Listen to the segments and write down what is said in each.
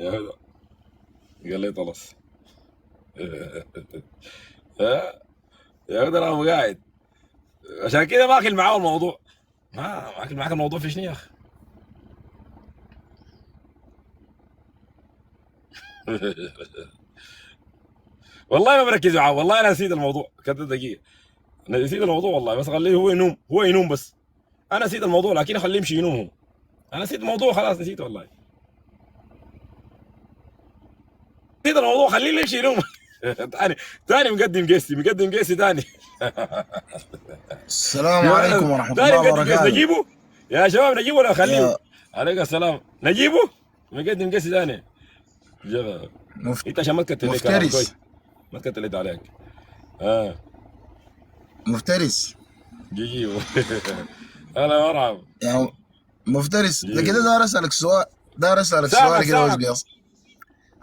يا هدى قال لي طلس. ها يا هدى انا قاعد عشان كده ماكل معاه الموضوع. ما ماكل معاك الموضوع في شنو يا اخي؟ والله ما بركز معاه، والله انا نسيت الموضوع كده دقيقه. انا نسيت الموضوع والله، بس خليه هو ينوم، هو ينوم بس. انا نسيت الموضوع لكن اخليه يمشي ينوم هو. انا نسيت الموضوع خلاص، نسيته والله. نسيت الموضوع، خليه يمشي ينوم. تاني مقدم قيسي تاني. السلام عليكم ورحمة تاني الله مقدم قيسي، وبركاته. نجيبه يا شباب، نجيبه ولا نخليه؟ يا عليك السلام، نجيبه مقدم قيسي تاني. جا. مف- انت عشان ما تكتل لي كلام كويس، مفترس ما تكتلت عليك. اه مفترس جيبه. هلا مرحبا. يا مفترس ده كده. جيبه. دار أسألك سؤال، دار أسألك سامعك سؤال كده بس سامعك.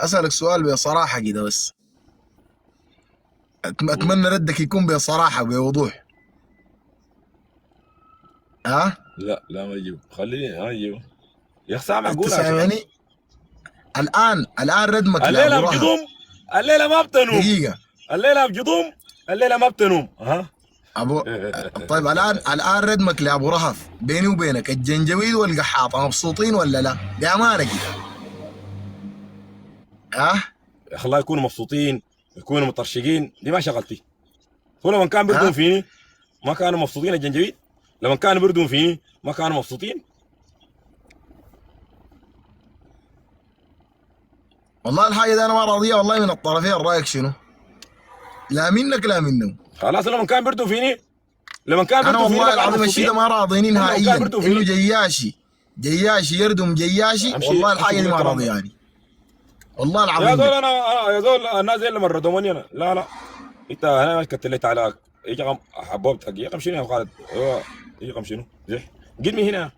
أسألك سؤال بصراحة كده بس. أتمنى ردك يكون بصراحة بوضوح. ها؟ لا لا ما يجيبه، خليني ما يجيبه يا اخي. سامع أنت قولها يا شغال. سامعني؟ الآن ردمك لأبو الليله رهف. بجضوم، الليله ما بتنوم، دقيقة. الليله بجضوم، الليله ما بتنوم. ها. أبو طيب الآن ردمك لأبو رهف، بيني وبينك الجنجويد والقحاطة مبسوطين ولا لا؟ بأمانة كده. ها؟ يا اخي الله يكونوا مبسوطين، يكونوا مطرشقين، دي ما شغلتي. هو لما كان بيردون ها؟ فيني ما كانوا مبسوطين الجنجويد؟ لما كانوا بيردون فيني ما كانوا مبسوطين؟ والله الحاجة دي أنا ما راضية والله من الطرفين. رأيك شنو؟ لا منك لا منه. خلاص لما كان بيردون فيني، لما كان انا بيردون فيني ما والله كانوا العظيم الشيء ده مبسوطين. ما راضيني هم لما كان نهائيا بيردون انه فيني جياشي يردم جياشي. امشي والله امشي الحاجه دي قول ما الكلام راضي ده. يعني. والله يا العظيم زول ده. يا زول الناس زي اللي مردموني انا. لا لا، انت انا ما كتلت عليك. يجي حبوبت حقي يقم شنو يا خالد؟ هو يقم شنو؟ زح قد مي هنا.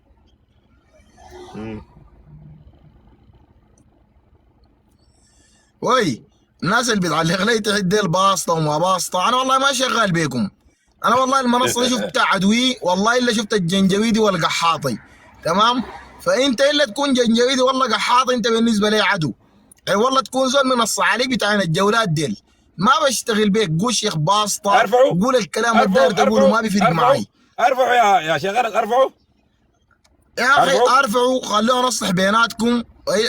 مم. وي الناس اللي بتعلق لي تحت ديل باسطه وما باسطه، انا والله ما شغال بيكم. انا والله المنصه دي شفتها عدوي، والله الا شفت الجنجويدي والقحاطي. تمام؟ فانت الا تكون جنجويدي والله قحاطي، انت بالنسبه لي عدو. اي والله تكون زول من الصعاليق بتاعنا الجولات ديل، ما بشتغل بيك. قول شيخ باسطه، ارفعوا قول الكلام الداير ارفعوا تقوله، ارفعوا ما بيفرق ارفعوا معي. ارفعوا يا شغال، ارفعوا يا اخي ارفعوا. ارفعوا، خلونا نصلح بيناتكم.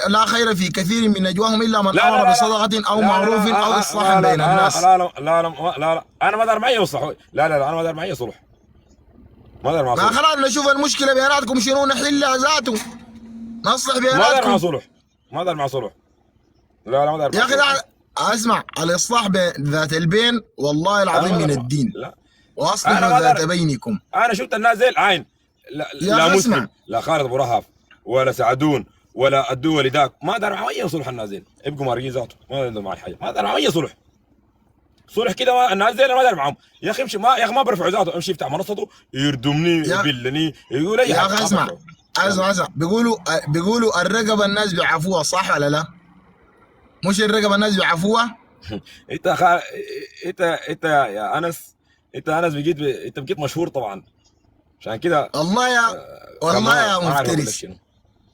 لا خير في كثير من نجواهم الا من لا لا امر لا لا بصدقه او لا لا معروف او لا اصلاح لا لا بين الناس. لا لا لا لا لا لا، انا ما دار معي يصلح. لا لا لا، انا ما دار معي صلح، ما دار مع ما صلح، خلاص نشوف المشكله بيناتكم شنو نحلها ذاته، نصلح ما دار مع بيناتكم. صلح، ما دار مع صلح. لا لا ما دار يا مع اخي صلح. اسمع، الاصلاح بين ذات البين والله انا العظيم ما من دار الدين. لا، انا واصلحوا ما ذات دار. بينكم. انا شفت الناس زي العين. لا, يا لا اخي اسمع، مسلم، لا خالد ابو رهف، ولا سعدون، ولا الدولي ذاك، ما دار معهم اي صلح. الناس زي يبقوا مارقين ذاته، ما عندهم معي حاجه، ما دار معهم اي صلح. صلح كده الناس زي ما دار معهم. يا اخي امشي، ما يا اخي ما برفعوا ذاته، امشي يفتح منصته يردمني يا يبلني يقول اي يا حاجه، اخي ما اسمع، برفعوا. يلا اسمع بيقولوا الرقبه الناس بيعفوها، صح ولا لا؟ مش الرقبه الناس بيعفوها. انت انت يا انس، انت انس انت بقيت مشهور طبعا، عشان كده. والله يا والله كمان يا ما عارف اقول لك مفترس. شنو.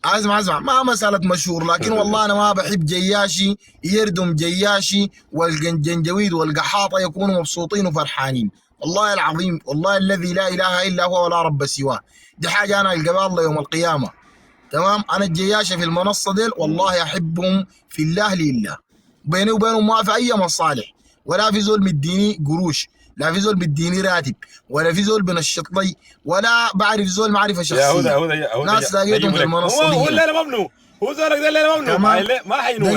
اسمع ما مسألة مشهور، لكن والله أنا ما بحب جياشي يردم جياشي والجنجويد والقحاطة يكونوا مبسوطين وفرحانين. والله العظيم، والله الذي لا إله إلا هو ولا رب سواه. دي حاجة أنا ألقى الله يوم القيامة. تمام؟ أنا الجياشة في المنصة ديل والله أحبهم في الله لله. بيني وبينهم ما في أي مصالح، ولا في زول مديني قروش، لا في زول مديني راتب، ولا في زول بنشط لي، ولا بعرف زول معرفة يا هدى شخصية. هدى ناس لاقيتهم نجيب في لك. المنصة دي هو هنا. الليله ممنوع، هو زولك ده الليله ممنوع، تمام؟ ما حينوم